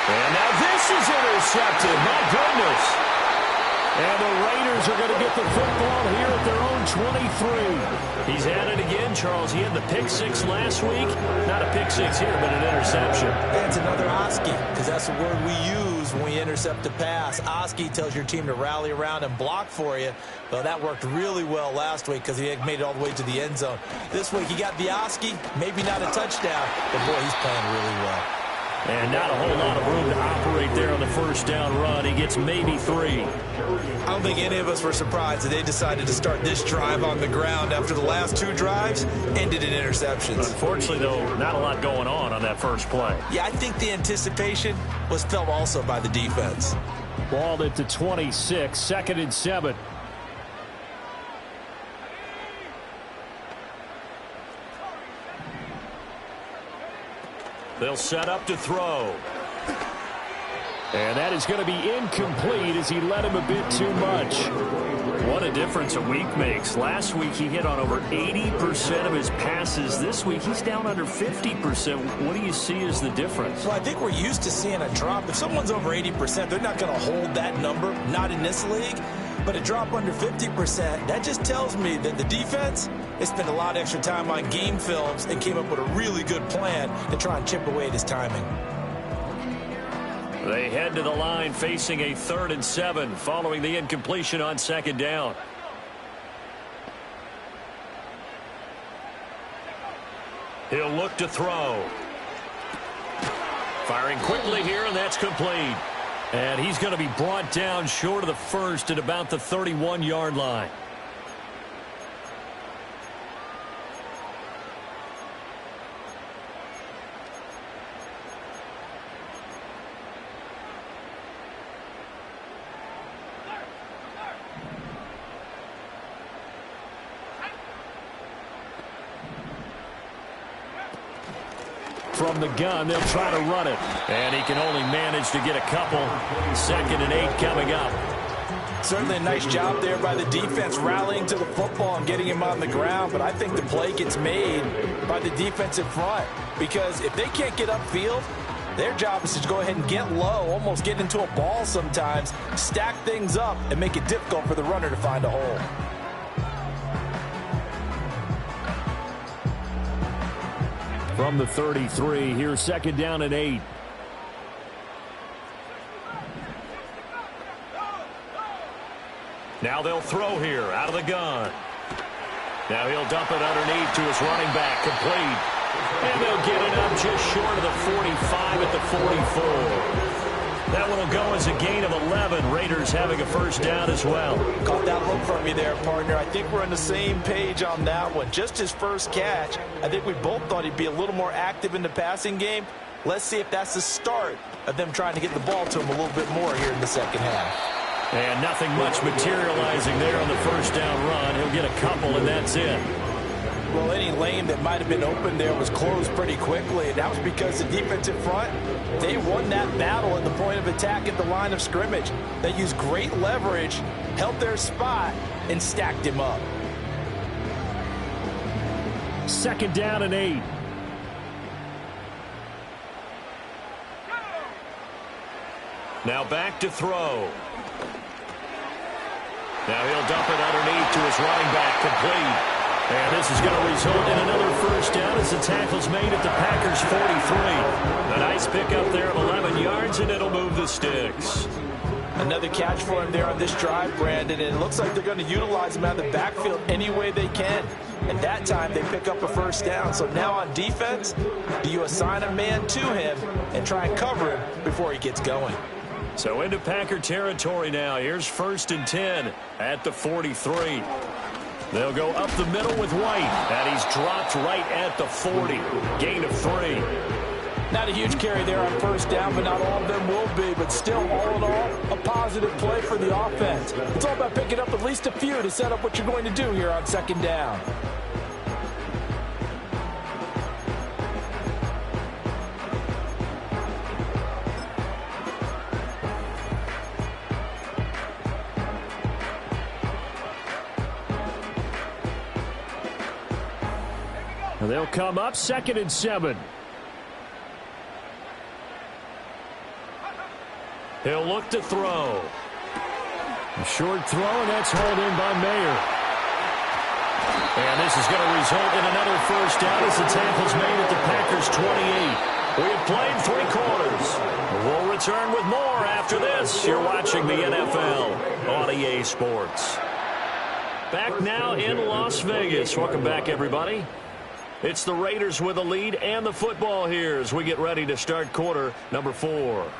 And now this is intercepted. My goodness. And the Raiders are going to get the football here at their own 23. He's at it again, Charles. He had the pick six last week. Not a pick six here, but an interception. That's another Oski, because that's the word we use when we intercept a pass. Oski tells your team to rally around and block for you. Well, that worked really well last week because he had made it all the way to the end zone. This week he got the Oski, maybe not a touchdown, but boy, he's playing really well. And not a whole lot of room to operate there on the first down run. He gets maybe 3. I don't think any of us were surprised that they decided to start this drive on the ground after the last two drives ended in interceptions. Unfortunately, though, not a lot going on that first play. Yeah, I think the anticipation was felt also by the defense. Balled at the 26, 2nd and 7. They'll set up to throw. And that is going to be incomplete as he led him a bit too much. What a difference a week makes. Last week he hit on over 80% of his passes. This week he's down under 50%. What do you see as the difference? Well, I think we're used to seeing a drop. If someone's over 80%, they're not going to hold that number, not in this league. But a drop under 50%, that just tells me that the defense, they spent a lot of extra time on game films and came up with a really good plan to try and chip away at his timing. They head to the line facing a 3rd and 7 following the incompletion on 2nd down. He'll look to throw. Firing quickly here, and that's complete. And he's going to be brought down short of the first at about the 31-yard line. From the gun, they'll try to run it. And he can only manage to get a couple. 2nd and 8 coming up. Certainly a nice job there by the defense rallying to the football and getting him on the ground. But I think the play gets made by the defensive front. Because if they can't get upfield, their job is to go ahead and get low, almost get into a ball sometimes, stack things up, and make it difficult for the runner to find a hole. From the 33, here's 2nd down and 8. Now they'll throw here out of the gun. Now he'll dump it underneath to his running back, complete. And they'll get it up just short of the 45 at the 44. That one will go as a gain of 11. Raiders having a 1st down as well. Caught that look from you there, partner. I think we're on the same page on that one. Just his first catch. I think we both thought he'd be a little more active in the passing game. Let's see if that's the start of them trying to get the ball to him a little bit more here in the 2nd half. And nothing much materializing there on the 1st down run. He'll get a couple, and that's it. Well, any lane that might have been open there was closed pretty quickly, and that was because the defensive front, they won that battle at the point of attack at the line of scrimmage. They used great leverage, held their spot, and stacked him up. 2nd down and 8. Now back to throw. Now he'll dump it underneath to his running back, complete. And this is going to result in another 1st down as the tackle's made at the Packers' 43. A nice pickup there of 11 yards, and it'll move the sticks. Another catch for him there on this drive, Brandon, and it looks like they're going to utilize him out of the backfield any way they can. And that time they pick up a 1st down. So now on defense, do you assign a man to him and try and cover him before he gets going? So into Packer territory now. Here's 1st and 10 at the 43. They'll go up the middle with White, and he's dropped right at the 40. Gain of 3. Not a huge carry there on 1st down, but not all of them will be. But still, all in all, a positive play for the offense. It's all about picking up at least a few to set up what you're going to do here on 2nd down. They'll come up 2nd and 7. He'll look to throw. A short throw, and that's hauled in by Mayer. And this is going to result in another 1st down as the tackle's made at the Packers' 28. We have played 3 quarters. We'll return with more after this. You're watching the NFL on EA Sports. Back now in Las Vegas. Welcome back, everybody. It's the Raiders with a lead and the football here as we get ready to start quarter number 4.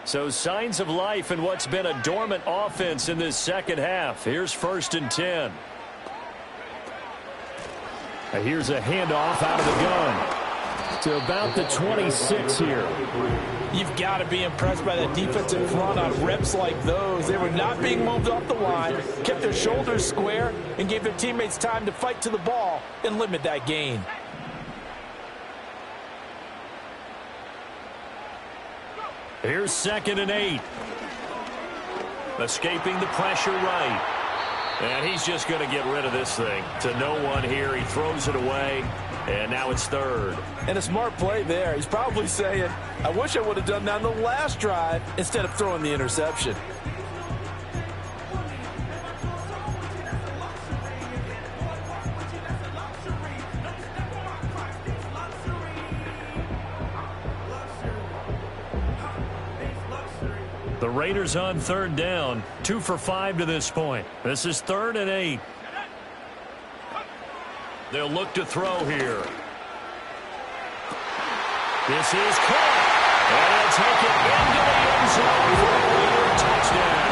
So signs of life in what's been a dormant offense in this 2nd half. Here's 1st and 10. Here's a handoff out of the gun to about the 26 here. You've got to be impressed by that defensive front on reps like those. They were not being moved off the line, kept their shoulders square, and gave their teammates time to fight to the ball and limit that gain. Here's 2nd and 8. Escaping the pressure right. And he's just going to get rid of this thing to no one here. He throws it away, and now it's 3rd. And a smart play there. He's probably saying, I wish I would have done that on the last drive instead of throwing the interception. The Raiders on third down, 2 for 5 to this point. This is 3rd and 8. They'll look to throw here. This is caught. And he'll take it into the end zone for a Raider touchdown.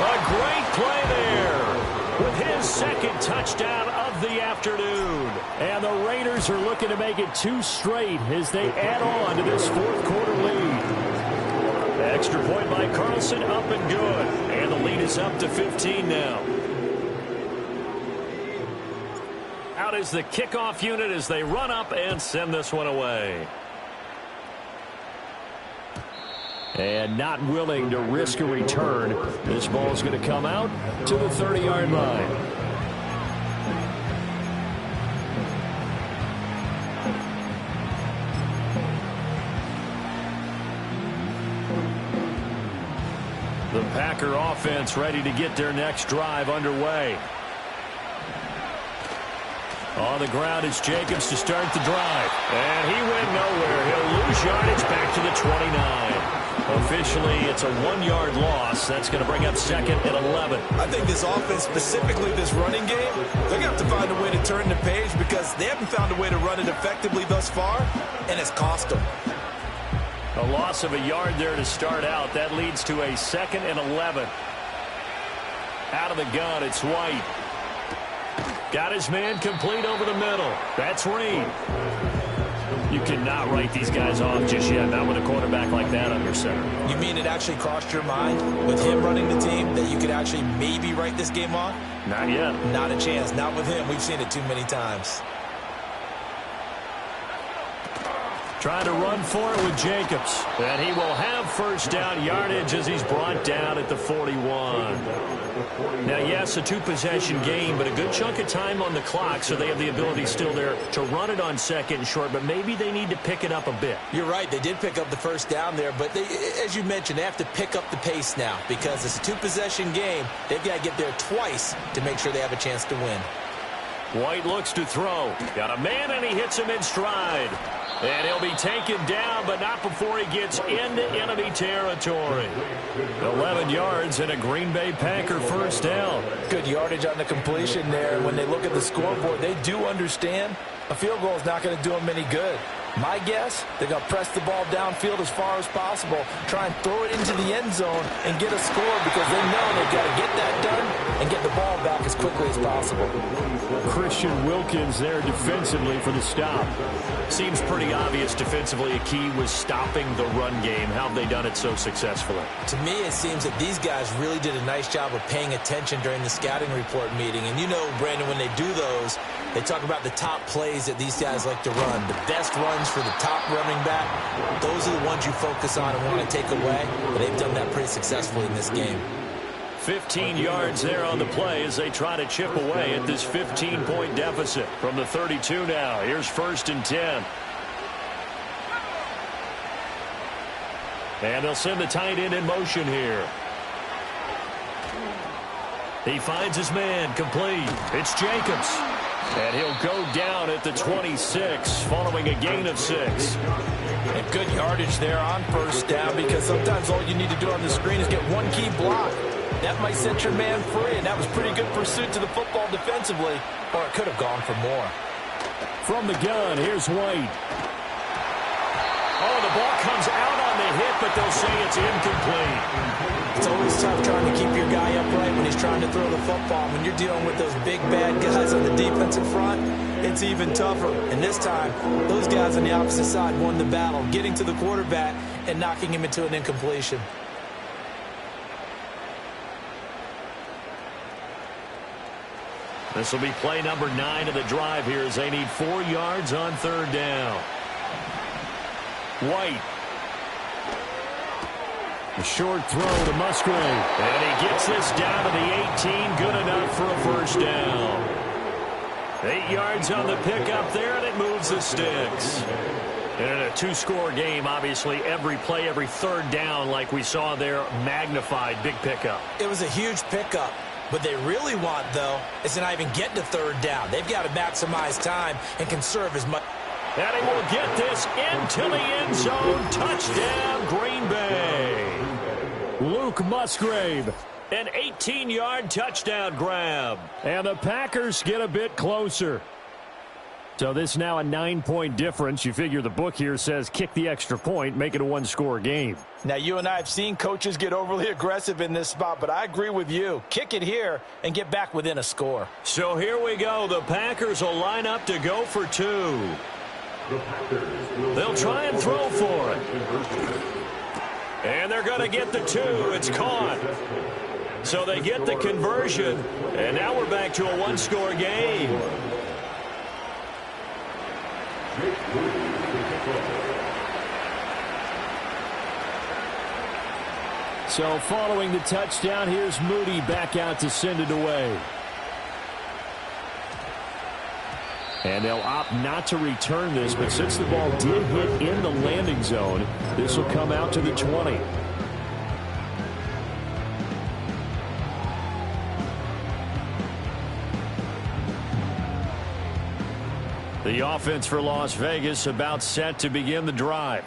A great play there with his 2nd touchdown of the afternoon. And the Raiders are looking to make it 2 straight as they add on to this 4th quarter lead. The extra point by Carlson, up and good. And the lead is up to 15 now. Out is the kickoff unit as they run up and send this one away. And not willing to risk a return. This ball's going to come out to the 30-yard line. The Packer offense ready to get their next drive underway. On the ground is Jacobs to start the drive. And he went nowhere. He'll lose yardage back to the 29. Officially, it's a 1-yard loss. That's going to bring up 2nd and 11. I think this offense, specifically this running game, they're going to have to find a way to turn the page because they haven't found a way to run it effectively thus far, and it's cost them. A loss of a yard there to start out. That leads to a 2nd and 11. Out of the gun, it's White. Got his man complete over the middle. That's Reed. You cannot write these guys off just yet, not with a quarterback like that under center. You mean it actually crossed your mind with him running the team that you could actually maybe write this game off? Not yet. Not a chance. Not with him. We've seen it too many times. Trying to run for it with Jacobs. And he will have first down yardage as he's brought down at the 41. Now, yes, a 2-possession game, but a good chunk of time on the clock, so they have the ability still there to run it on 2nd and short, but maybe they need to pick it up a bit. You're right. They did pick up the first down there, but they, as you mentioned, they have to pick up the pace now because it's a 2-possession game. They've got to get there twice to make sure they have a chance to win. White looks to throw. Got a man, and he hits him in stride. And he'll be taken down, but not before he gets into enemy territory. 11 yards and a Green Bay Packer first down. Good yardage on the completion there. When they look at the scoreboard, they do understand a field goal is not going to do them any good. My guess, they're going to press the ball downfield as far as possible, try and throw it into the end zone and get a score because they know they've got to get that done and get the ball back as quickly as possible. Christian Wilkins there defensively for the stop. Seems pretty obvious defensively a key was stopping the run game. How have they done it so successfully? To me, it seems that these guys really did a nice job of paying attention during the scouting report meeting. And you know, Brandon, when they do those, they talk about the top plays that these guys like to run. The best runs for the top running back, those are the ones you focus on and want to take away. But they've done that pretty successfully in this game. 15 yards there on the play as they try to chip away at this 15-point deficit. From the 32 now, here's 1st and 10. And they'll send the tight end in motion here. He finds his man complete. It's Jacobs. And he'll go down at the 26 following a gain of 6. And good yardage there on first down because sometimes all you need to do on the screen is get one key block. That might set your man free, and that was pretty good pursuit to the football defensively, or it could have gone for more. From the gun, here's White. Oh, the ball comes out on the hit, but they'll say it's incomplete. It's always tough trying to keep your guy upright when he's trying to throw the football. When you're dealing with those big, bad guys on the defensive front, it's even tougher. And this time, those guys on the opposite side won the battle, getting to the quarterback and knocking him into an incompletion. This will be play number 9 of the drive here as they need 4 yards on third down. White. A short throw to Musgrave. And he gets this down to the 18. Good enough for a first down. 8 yards on the pickup there, and it moves the sticks. And in a 2-score game, obviously, every play, every third down, like we saw there, magnified. Big pickup. It was a huge pickup. What they really want, though, is to not even get to third down. They've got to maximize time and conserve as much. And he will get this into the end zone. Touchdown, Green Bay. Luke Musgrave. An 18-yard touchdown grab. And the Packers get a bit closer. So this is now a 9-point difference. You figure the book here says kick the extra point, make it a one-score game. Now, you and I have seen coaches get overly aggressive in this spot, but I agree with you. Kick it here and get back within a score. So here we go. The Packers will line up to go for two. They'll try and throw for it. And they're going to get the two. It's caught. So they get the conversion, and now we're back to a one-score game. So following the touchdown, here's Moody back out to send it away. And they'll opt not to return this, but since the ball did hit in the landing zone, this will come out to the 20. The offense for Las Vegas about set to begin the drive.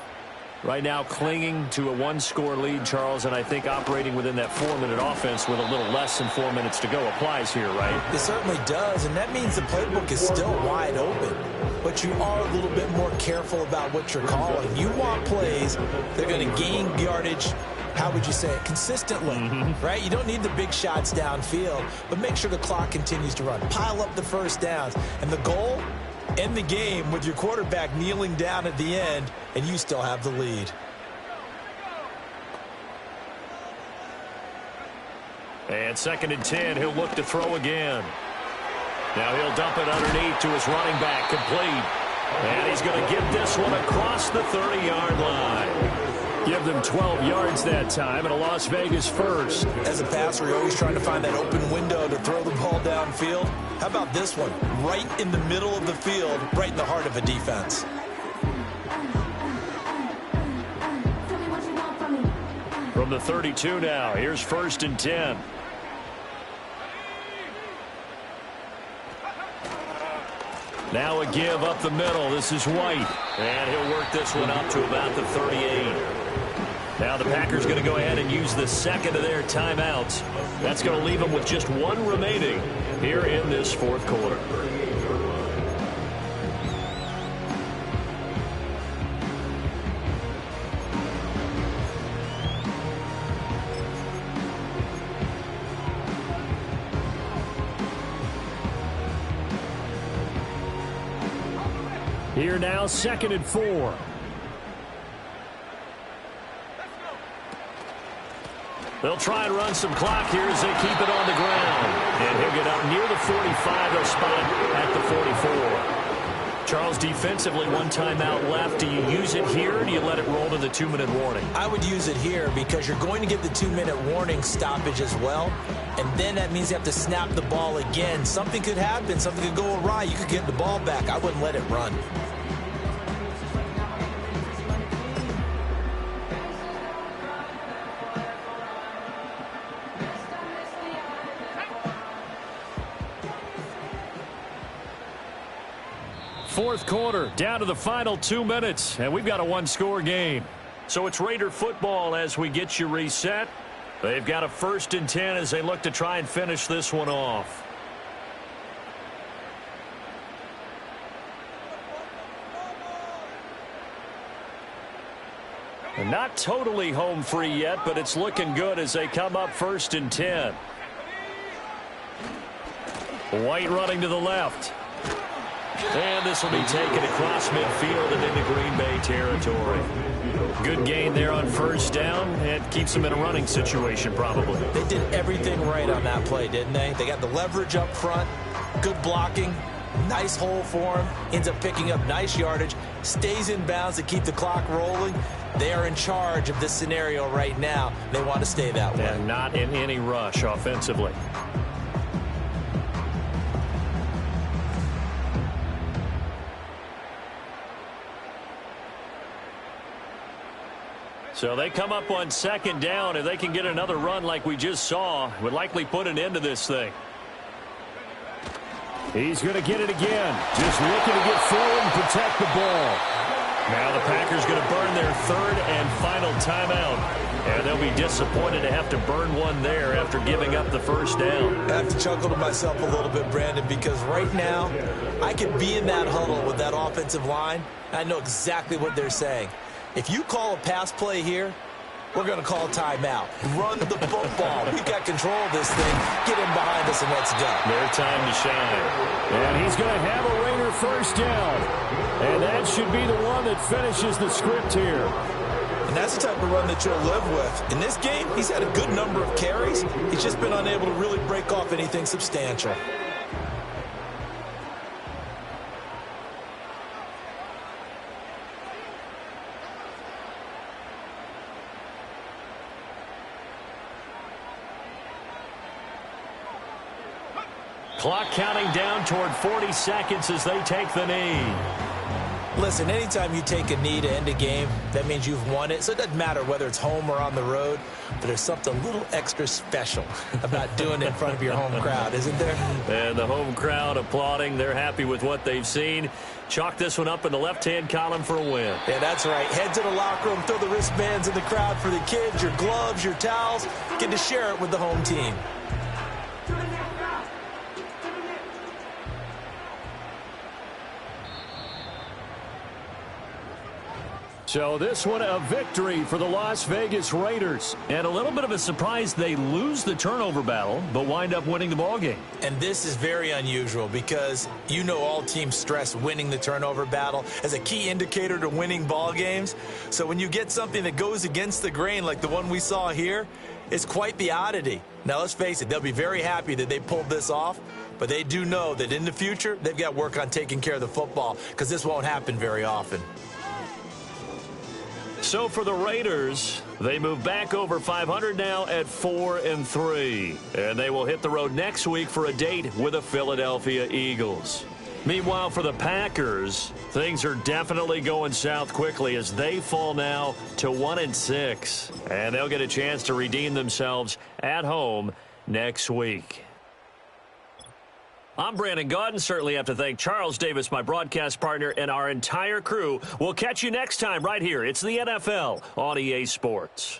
Right now clinging to a one-score lead, Charles, and I think operating within that 4-minute offense with a little less than 4 minutes to go applies here, right? It certainly does, and that means the playbook is still wide open. But you are a little bit more careful about what you're calling. You want plays that are going to gain yardage, how would you say it, consistently, right? You don't need the big shots downfield, but make sure the clock continues to run. Pile up the first downs, and the goal, end the game with your quarterback kneeling down at the end, and you still have the lead. And 2nd and 10, he'll look to throw again. Now he'll dump it underneath to his running back, complete. And he's going to get this one across the 30-yard line. Give them 12 yards that time, and a Las Vegas first. As a passer, you're always trying to find that open window to throw the ball downfield. How about this one? Right in the middle of the field, right in the heart of a defense. From the 32 now, here's 1st and 10. Now a give up the middle. This is White. And he'll work this one up to about the 38. Now the Packers going to go ahead and use the second of their timeouts. That's going to leave them with just one remaining here in this 4th quarter. Here now, 2nd and 4. They'll try and run some clock here as they keep it on the ground. And he'll get up near the 45. They'll spot at the 44. Charles, defensively, one timeout left. Do you use it here, or do you let it roll to the 2-minute warning? I would use it here because you're going to get the 2-minute warning stoppage as well. And then that means you have to snap the ball again. Something could happen. Something could go awry. You could get the ball back. I wouldn't let it run. Fourth quarter, down to the final 2 minutes, and we've got a one-score game. So it's Raider football as we get you reset. They've got a 1st and 10 as they look to try and finish this one off. And not totally home free yet, but it's looking good as they come up 1st and 10. White running to the left. And this will be taken across midfield and into Green Bay territory. Good gain there on 1st down. It keeps them in a running situation probably. They did everything right on that play, didn't they? They got the leverage up front, good blocking, nice hole for him, ends up picking up nice yardage, stays in bounds to keep the clock rolling. They are in charge of this scenario right now. They want to stay that way. And not in any rush offensively. So they come up on 2nd down. If they can get another run like we just saw, would likely put an end to this thing. He's going to get it again. Just looking to get forward and protect the ball. Now the Packers going to burn their 3rd and final timeout. And they'll be disappointed to have to burn one there after giving up the first down. I have to chuckle to myself a little bit, Brandon, because right now I could be in that huddle with that offensive line. I know exactly what they're saying. If you call a pass play here, we're going to call timeout. Run the football. We've got control of this thing. Get in behind us and let's go. Their time to shine. And he's going to have a Raider first down. And that should be the one that finishes the script here. And that's the type of run that you'll live with. In this game, he's had a good number of carries. He's just been unable to really break off anything substantial. Clock counting down toward 40 seconds as they take the knee. Listen, anytime you take a knee to end a game, that means you've won it. So it doesn't matter whether it's home or on the road, but there's something a little extra special about doing it in front of your home crowd, isn't there? And the home crowd applauding. They're happy with what they've seen. Chalk this one up in the left-hand column for a win. Yeah, that's right. Head to the locker room, throw the wristbands in the crowd for the kids, your gloves, your towels. Get to share it with the home team. So this one a victory for the Las Vegas Raiders. And a little bit of a surprise, they lose the turnover battle, but wind up winning the ballgame. And this is very unusual because you know all teams stress winning the turnover battle as a key indicator to winning ball games. So when you get something that goes against the grain like the one we saw here, it's quite the oddity. Now let's face it, they'll be very happy that they pulled this off, but they do know that in the future they've got work on taking care of the football because this won't happen very often. So for the Raiders, they move back over 500 now at 4-3. And they will hit the road next week for a date with the Philadelphia Eagles. Meanwhile, for the Packers, things are definitely going south quickly as they fall now to 1-6. And they'll get a chance to redeem themselves at home next week. I'm Brandon Gaudin. Certainly have to thank Charles Davis, my broadcast partner, and our entire crew. We'll catch you next time right here. It's the NFL on EA Sports.